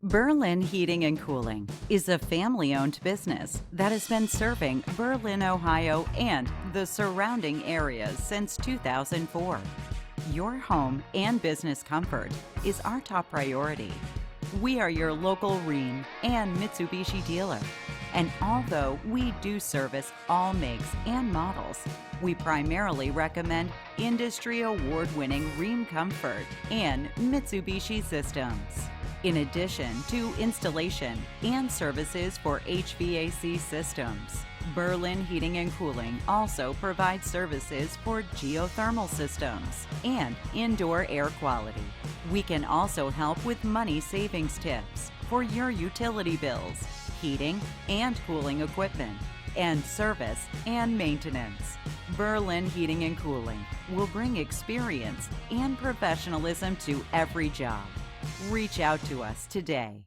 Berlin Heating and Cooling is a family-owned business that has been serving Berlin, Ohio and the surrounding areas since 2004. Your home and business comfort is our top priority. We are your local Rheem and Mitsubishi dealer, and although we do service all makes and models, we primarily recommend industry award-winning Rheem Comfort and Mitsubishi systems. In addition to installation and services for HVAC systems, Berlin Heating and Cooling also provides services for geothermal systems and indoor air quality. We can also help with money savings tips for your utility bills, heating and cooling equipment, and service and maintenance. Berlin Heating and Cooling will bring experience and professionalism to every job. Reach out to us today.